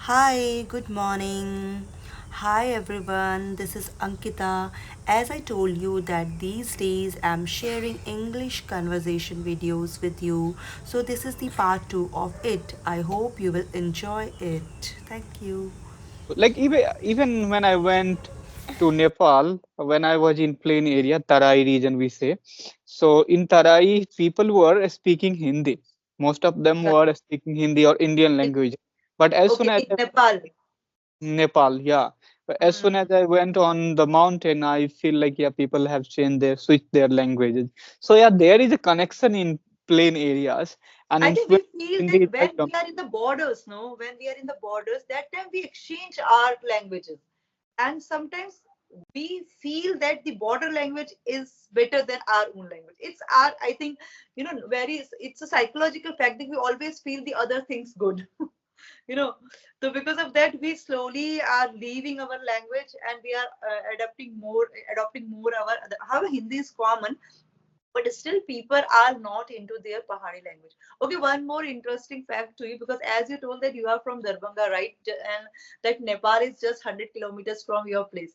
Hi, good morning. Hi everyone, this is Ankita. As I told you that these days I'm sharing English conversation videos with you. So this is the part 2 of it. I hope you will enjoy it. Thank you. Like even when I went to Nepal, when I was in plain area, Tarai region, we say. So in Tarai, people were speaking Hindi. Most of them Right. were speaking Hindi or Indian In, language. But as soon okay, as in Nepal. Nepal, yeah. But as soon as Hmm. I went on the mountain, I feel like yeah, people have switched their languages. So yeah, there is a connection in plain areas, and I in think we feel Hindi is that very when we are in the borders, no, when we are in the borders, that time we exchange our languages. And sometimes we feel that the border language is better than our own language. It's our, I think, very, it's a psychological fact that we always feel the other things good. you know so because of that we slowly are leaving our language and we are adopting more our how Hindi is common, but still people are not into their Pahari language. Okay, one more interesting fact to you, because as you told that you are from Darbhanga, right? And that Nepal is just 100 kilometers from your place.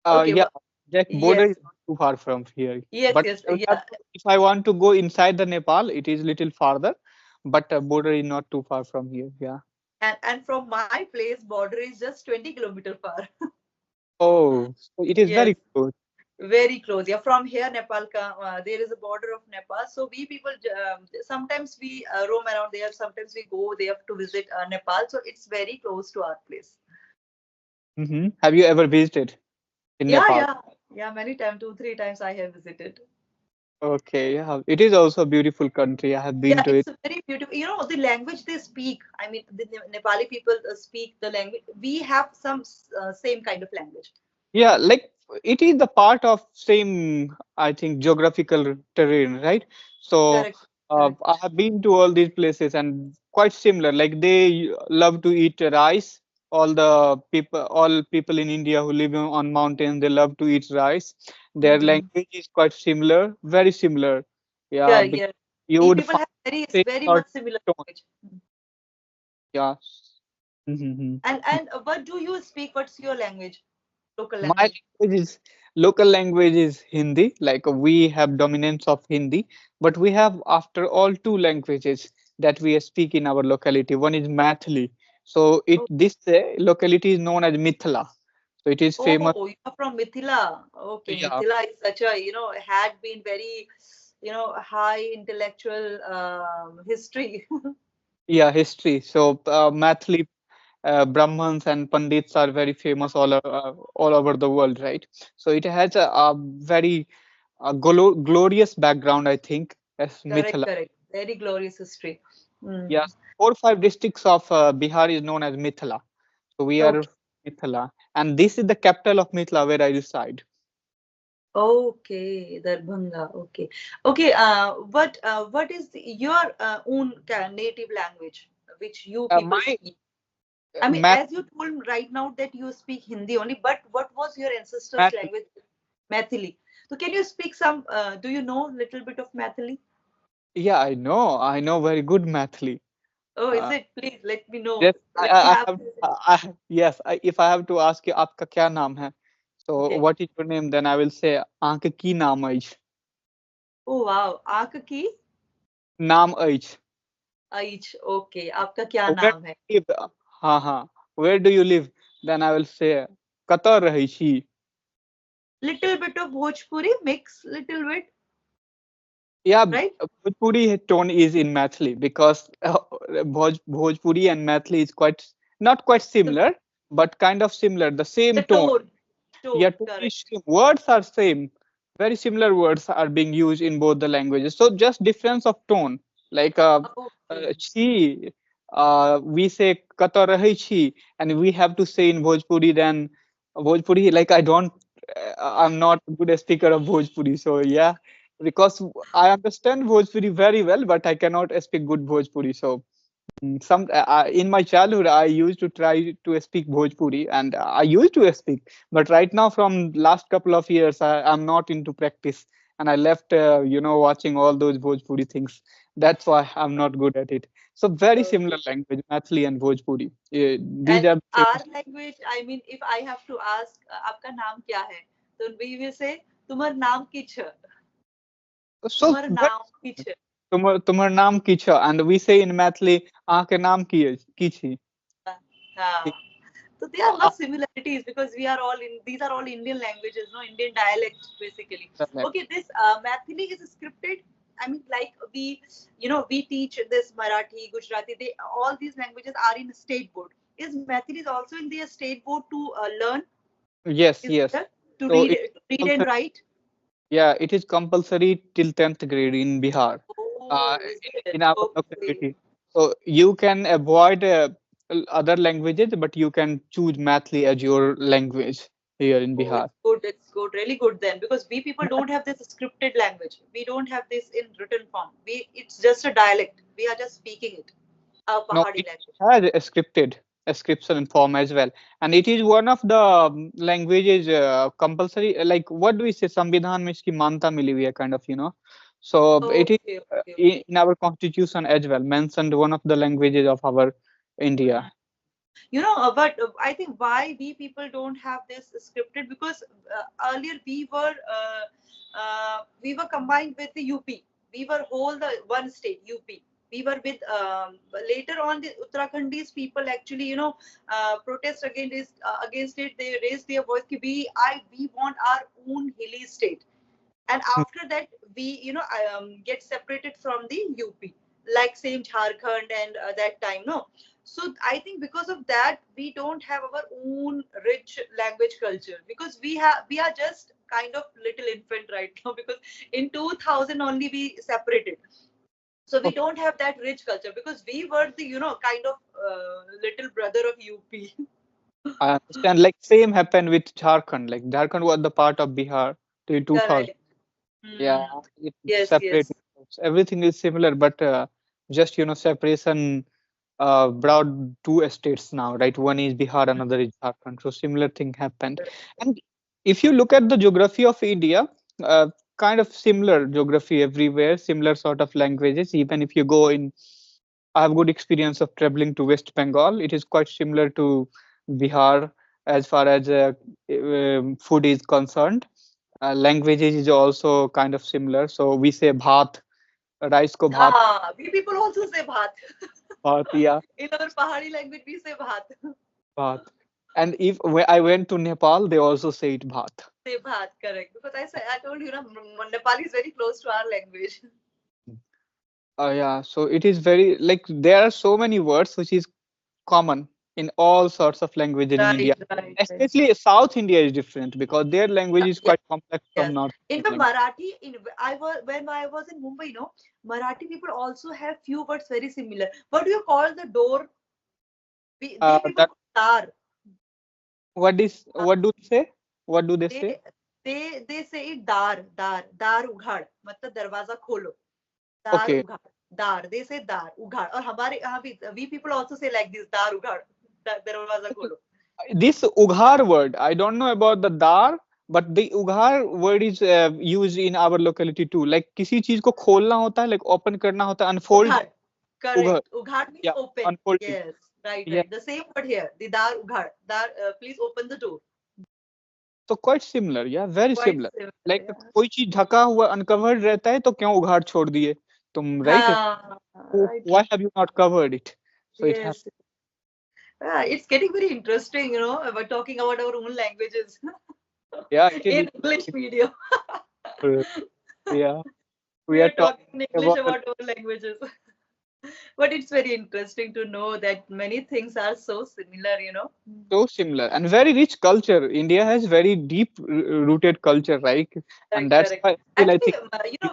Okay, Yeah, that border is yes, not too far from here. yes, But yes, have yeah. if I want to go inside the Nepal, it is little farther, but border is not too far from here. Yeah. And from my place, border is just 20 kilometer far. Oh, so it is Yes. very close. Very close. Yeah, from here, there is a border of Nepal. So we people sometimes we roam around there. Sometimes we go there to visit Nepal. So it's very close to our place. Have you ever visited in Yeah, Nepal? yeah, yeah. Many times, two, three times I have visited. Okay, yeah. It is also a beautiful country. I have been Yeah, to it. it's a very beautiful. The language they speak. I mean, the Nepali people speak the language. We have some same kind of language. Yeah, like it is the part of same, I think, geographical terrain, right? So Correct, I correct. have been to all these places and quite similar. Like they love to eat rice. All people in India who live on mountains, they love to eat rice. Their Hmm. language is quite similar, very similar. Yeah, Yeah, yeah. you We would people find have very same very or much similar tone. language. Yeah. Mhm. And what do you speak? What's your language? Local My language. language is local language is Hindi. Like we have dominance of Hindi, but we have after all two languages that we speak in our locality. One is Mathili. So Oh, this locality is known as Mithila. So it is famous. oh, you're from Mithila. Okay, Yeah, Mithila is such a, had been very, high intellectual history. yeah, history. So Mathili Brahmins and Pandits are very famous all over the world, right? So it has a very glorious background, I think, as Correct, Mithila. correct. Very glorious history. Mm. Yes, 4 5 districts of Bihar is known as Mithila. So we are Okay. Mithila, and this is the capital of Mithila where I reside. Okay, Darbhanga. Okay. Okay. What is your own native language, which you people My speak? I mean, math, as you told right now that you speak Hindi only, but what was your ancestors' math. language? Mathili. So can you speak some, do you know little bit of Mathili? Yeah, I know very good Mathili. Oh, is Uh, it? Please let me know. yes, I I have. have. Yes, if I have to ask you, आपका क्या नाम है? So Okay. what is your name? Then I will say, आपके की नाम अछि? Oh, wow. आपका की? नाम अछि. आइच. Okay. आपका क्या Where नाम है? do you live? हाँ हाँ. Where do you live? Then I will say, कतऽ रहै छी? Little bit of Bhojpuri mix, little bit, Yeah, right? Bhojpuri tone is in Mathili because Bhojpuri and Mathili is quite not quite The, similar, but kind of similar. The the same tone. tone. Yeah, Tone. tone is Correct. same. Words are same. Very similar words are being used in both the languages. So just difference of tone. Like Okay. chi, we say kata rahi chi, and we have to say in Bhojpuri. Then Bhojpuri, like I'm not a good speaker of Bhojpuri. So yeah, because I understand Bhojpuri very well, but I cannot speak good Bhojpuri. So in my childhood I used to try to speak Bhojpuri, and I used to speak, but right now from last couple of years I'm not into practice, and I left watching all those Bhojpuri things. That's why I'm not good at it. So very similar Okay. language, Mathili and Bhojpuri. These And are our famous. language, I mean, if I have to ask, आपका नाम क्या है? So we will say, तुम्हार नाम की छ, So तुम्हार very नाम की similar. छ. तुम्हार नाम की छ, and we say in Mathili, आके नाम की छी. हाँ. So there are no similarities because we are all in. These are all Indian languages, no Indian dialects basically. Okay, this Mathili is scripted. I mean, like we teach this Marathi, Gujarati. They all these languages are in state board. Is Mathili is also in their state board to learn? Yes, Is yes. there So it to read and write? yeah, it is compulsory till 10th grade in Bihar, uh, Oh, is it? in our Okay. locality. So you can avoid other languages, but you can choose Mathli as your language here in Oh, Bihar. it's good. It's good. Really good then, because we people don't have this scripted language. We don't have this in written form. It's just a dialect. We are just speaking it. Our No, Pahadi it language. has a scripted description form as well, and it is one of the languages compulsory. Like what do we say? संविधान में इसकी मान्यता मिली हुई है, kind of, you know. So it is Okay, okay, okay. in our constitution as well mentioned one of the languages of our India. But I think why we people don't have this scripted, because earlier we were combined with the UP. We were whole the one state UP. We were with later on the Uttarakhandis people actually protest against it. They raised their voice. Ki we want our own hilly state, and after that we get separated from the UP, like same Jharkhand and that time, no. So I think because of that we don't have our own rich language culture, because we are just kind of little infant right now, because in 2000 only we separated. So we Okay, don't have that rich culture, because we were the kind of little brother of UP. I understand. Like same happened with Jharkhand. Like Jharkhand was the part of Bihar till 2000. Correct. Yeah, Hmm. it Yes, separated. yes. Everything is similar, but just separation brought two estates now, right? One is Bihar, another is Jharkhand. So similar thing happened. And if you look at the geography of India, uh, kind of similar geography everywhere, similar sort of languages. Even if you go in, I have good experience of traveling to West Bengal. It is quite similar to Bihar as far as food is concerned. Languages is also kind of similar. So we say bhat, rice ko bhat, We people also say bhat. bhat, yeah, In our Pahari language, we say bhat. bhat. And if when I went to Nepal, they also say it bhat. Say bhat, correct. Because I told you, Nepali is very close to our language. Yeah, so it is very like there are so many words which is common in all sorts of languages in Right, India. right, right. Especially South India is different because their language is Yeah, quite complex from yes. North In Indian the language. Marathi, I was when I was in Mumbai, Marathi people also have few words very similar. What do you call the door? They people That call dar. what do they say? What do they They say? they say it dar उघाड़, मतलब दरवाजा खोलो. दार Okay, उघाड़, दार, they say दार उघाड़, और हमारे यहाँ भी we people also say like this, दार उघाड़, दरवाजा खोलो. this Ughar word, I don't know about the dar, but the Ughar word is used in our locality too. Like किसी चीज को खोलना होता है, like open करना होता है, unfold. उघाड़, Ughar, correct, उघाड़ means yeah, open. unfolding. Yes, right, Yeah, right, the same word here, the दार उघाड़, दार, please open the door. so quite similar, yeah, very Quite similar. similar, Like yeah. कोई चीज ढका हुआ uncovered रहता है तो क्यों उघाड़ छोड़ दिए तुम, right? Right, Why right. have you not covered it? So it has, Yes. It's getting very interesting, about talking about our own languages yeah, it is. in English medium. Yeah, we We are are talking talking in English about a about our languages. But it's very interesting to know that many things are so similar. so similar and very rich culture. India has very deep rooted culture, right? And Correct, that's correct. why I feel I Actually,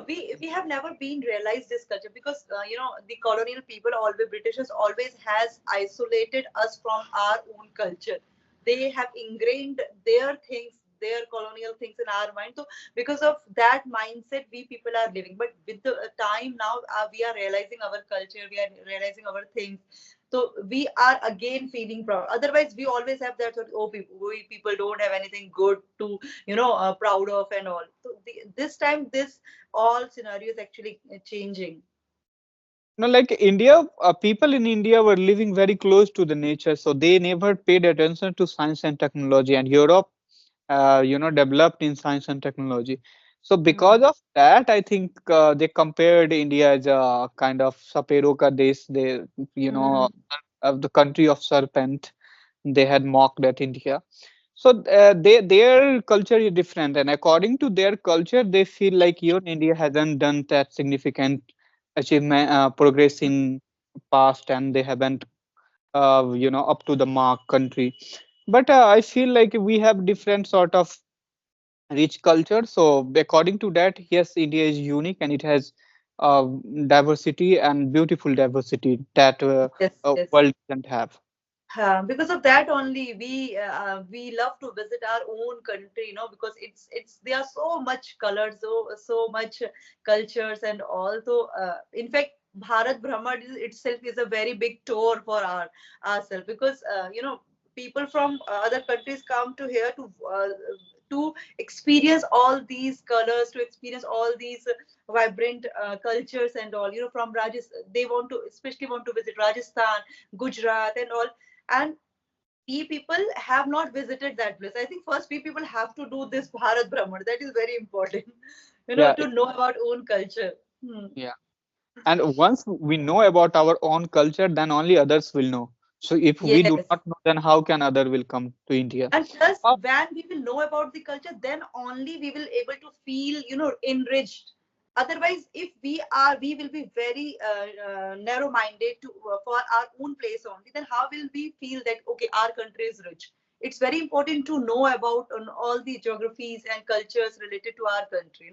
think we have never been realized this culture, because the colonial people, always Britishers, always has isolated us from our own culture. They have ingrained their things, their colonial things in our mind. So because of that mindset, we people are living. But with the time now, we are realizing our culture. We are realizing our things. So we are again feeling proud. Otherwise, we always have that sort of, oh, we people don't have anything good to proud of and all. So this time this all scenario is actually changing. No, like India, people in India were living very close to the nature, so they never paid attention to science and technology. And Europe, developed in science and technology. So Hmm. because of that, I think they compared India as a kind of sapero ka desh, you know, Hmm. of the country of serpent. They had mocked at India. So their culture is different, and according to their culture, they feel like even India hasn't done that significant achievement progress in past, and they haven't up to the mark country. But I feel like we have different sort of rich culture. So according to that, yes, India is unique and it has uh, diversity and beautiful diversity that Yes, yes. world doesn't have. Because of that only we love to visit our own country, because it's there are so much colors, so much cultures and all. So in fact, Bharat Brahman itself is a very big tour for ourselves, because people from other countries come to here to experience all these colors, to experience all these vibrant cultures and all. From Rajasthan, they especially want to visit Rajasthan, Gujarat, and all. And we people have not visited that place. I think first we people have to do this Bharat Brahman. That is very important, Yeah, to know about own culture. Hmm. yeah. And once we know about our own culture, then only others will know. So if we do Yes. not know, then how can other will come to India? And plus, Uh, when we will know about the culture, then only we will able to feel, enriched. Otherwise, if we will be very narrow minded to for our own place only, then how will we feel that okay, our country is rich? It's very important to know about on all the geographies and cultures related to our country.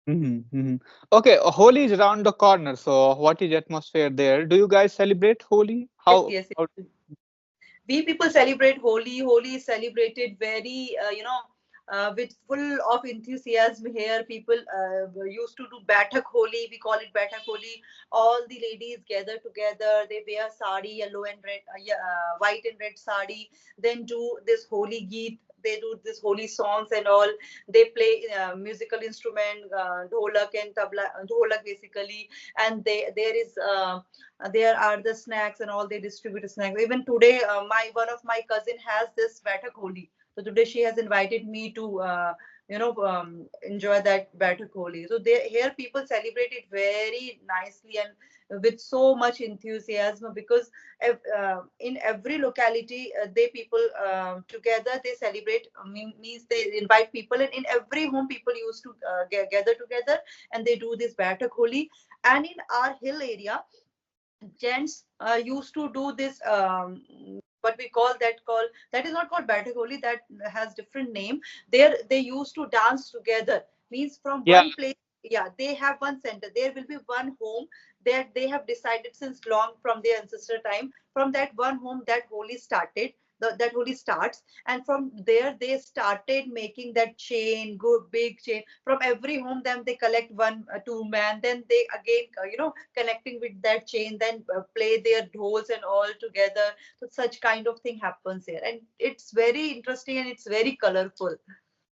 mhm. Okay, Holi is around the corner. So what is atmosphere there? Do you guys celebrate Holi? Yes, How? yes, how yes. We people celebrate Holi. Holi is celebrated very, with full of enthusiasm here. People used to do Bathak Holi. We call it Bathak Holi. All the ladies gather together. They wear sari, yellow and red, white and red sari. Then do this Holi Geet. They do this holy songs and all. They play musical instrument, dholak and tabla, dholak basically. And there are the snacks and all. They distribute snacks. Even today, my one of my cousin has this Batak Holi. So today she has invited me to enjoy that Batak Holi. So here people celebrate it very nicely and with so much enthusiasm, because in every locality they people together they celebrate, means they invite people, and in every home people used to gather together, and they do this Batak Holi. And in our hill area, gents used to do this, what we call that is not called Batakoli, that has different name. There they used to dance together, means from Yeah, one place. Yeah, they have one center, there will be one home that they have decided since long from their ancestor time. From that one home, that holy started, that holy starts, and from there they started making that chain, good big chain from every home. Then they collect one, 2 man, then they again connecting with that chain, then play their dhols and all together. So such kind of thing happens here, and it's very interesting and it's very colorful.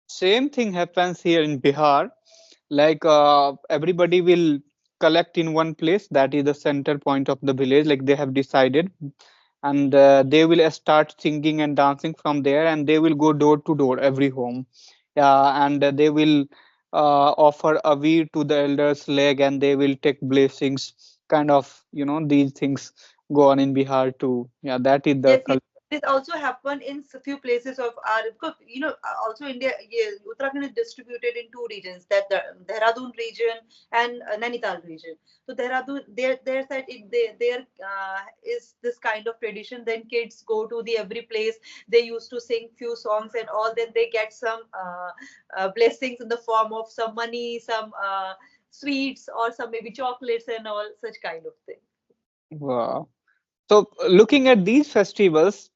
same thing happens here in Bihar. Like everybody will collect in one place, that is the center point of the village, like they have decided, and they will start singing and dancing from there, and they will go door to door every home, and they will offer a veer to the elders leg, and they will take blessings, kind of, these things go on in Bihar too. Yeah, that is the Yes, yes. culture. This also happened in few places of our, because also India, yes, Uttarakhand is distributed in two regions, that the Dehradun region and Nainital region. So Dehradun, their side, there is this kind of tradition. Then kids go to the every place. They used to sing few songs and all. Then they get some blessings in the form of some money, some sweets, or some maybe chocolates and all such kind of thing. Wow. So, looking at these festivals,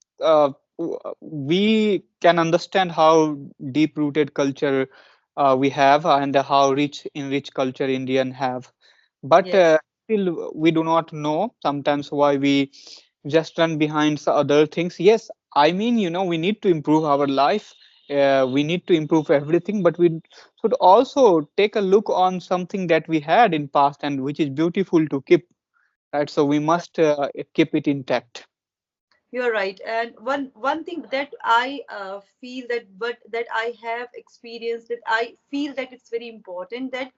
we can understand how deep-rooted culture we have, and how rich culture Indian have. But Yes. still, we do not know sometimes why we just run behind other things. Yes, I mean, we need to improve our life. We need to improve everything, but we should also take a look on something that we had in past and which is beautiful to keep. right? So we must keep it intact. You're right. And one thing that I feel that, but that I have experienced, that I feel that it's very important, that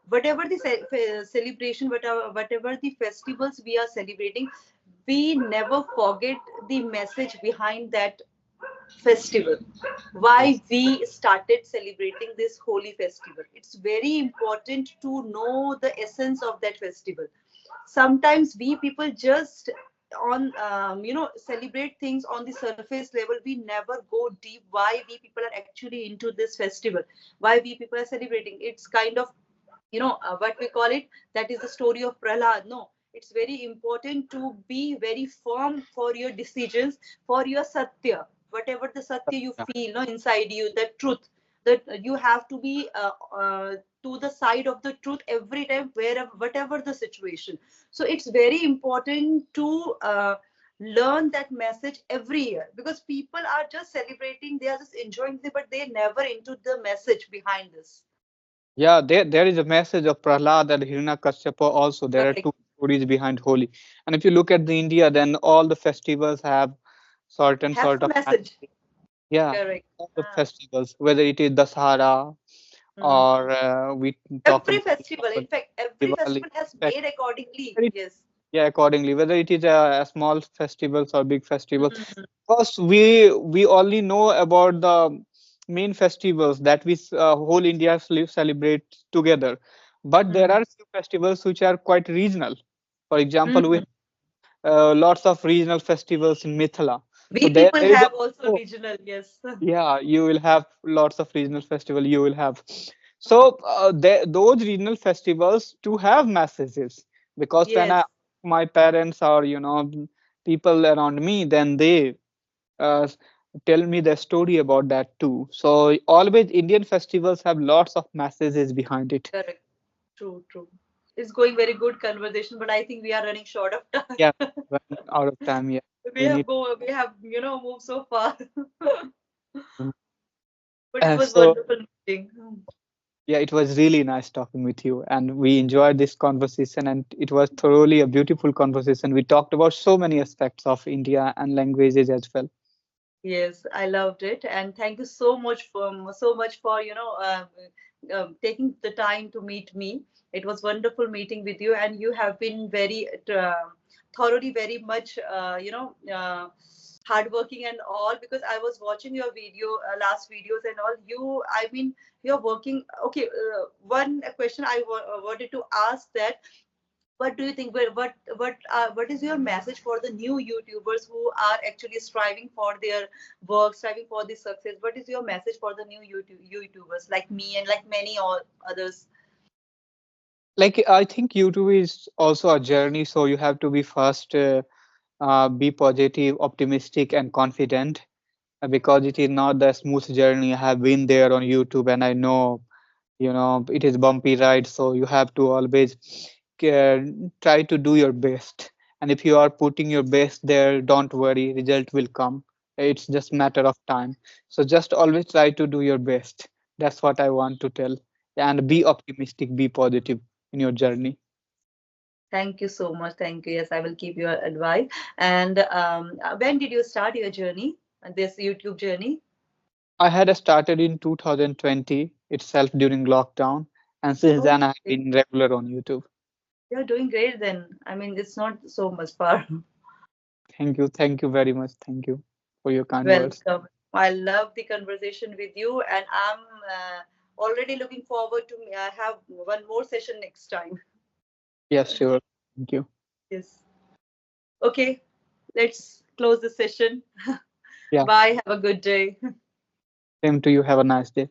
whatever the celebration, whatever the festivals we are celebrating, we never forget the message behind that festival, why Yes. we started celebrating this holy festival. It's very important to know the essence of that festival. Sometimes we people just on celebrate things on the surface level. We never go deep why we people are actually into this festival, why we people are celebrating. It's kind of, what we call it, that is the story of Prahlad. No, it's very important to be very firm for your decisions, for your satya, whatever the satya you Yeah. feel, no, inside you, the truth, that you have to be to the side of the truth every time, wherever, whatever the situation. So it's very important to learn that message every year, because people are just celebrating, they are just enjoying it, but they never into the message behind this. Yeah, there is a message of Prahlad and Hiranyakashipu also. There are Correct. two stories behind Holi. And if you look at the India, then all the festivals have certain Have sort some of message. yeah, Correct. all the festivals, whether it is Dasara Mhm. or we talk Every about festival, in fact, every Diwali. festival has In fact, made accordingly. very Yes. yeah, accordingly, whether it is a small festivals or big festivals. Mhm. Because we only know about the main festivals that whole India celebrate together. But there Mhm. are few festivals which are quite regional. For example, we Mhm. have lots of regional festivals in Mithila. So We people there is have also also regional, yes. yeah, you will have lots of regional festival. You will have so those regional festivals to have messages because when I Yes. my parents or people around me, then they uh, tell me the story about that too. So always Indian festivals have lots of messages behind it. Correct. True, true. It's going very good conversation, but I think we are running short of Yeah, time. run out of time. Yeah, We we need. have we have, moved so far. to- But it was So wonderful meeting. yeah, it was really nice talking with you, and we enjoyed this conversation, and it was thoroughly a beautiful conversation. We talked about so many aspects of India and languages as well. Yes, I loved it, and thank you so much for taking the time to meet me. It was wonderful meeting with you, and you have been very thoroughly, very much hardworking and all. Because I was watching your last videos and all. I mean, you're working. Okay, one question I wanted to ask, that what do you think, what is your message for the new YouTubers who are actually striving for their work, striving for the success? What is your message for the new YouTubers like me and like many all others? Like I think YouTube is also a journey, so you have to be first, be positive, optimistic, and confident because it is not the smooth journey. I have been there on YouTube, and I know it is bumpy ride, so you have to always uh, try to do your best, and if you are putting your best there, don't worry, result will come. It's just matter of time, so just always try to do your best. That's what I want to tell, and be optimistic, be positive in your journey. Thank you so much. Thank you. Yes, I will keep your advice. And when did you start your journey, this YouTube journey? I had started in 2020 itself during lockdown, and since then I have Okay, been regular on YouTube. you're doing great then. I mean, it's not so much far. Thank you very much, thank you for your kind words. Welcome. I love the conversation with you, and I'm already looking forward to have one more session next time. Yes, sure. Thank you. Yes. Okay, let's close the session. Yeah, Bye. Have a good day. same to you. Have a nice day.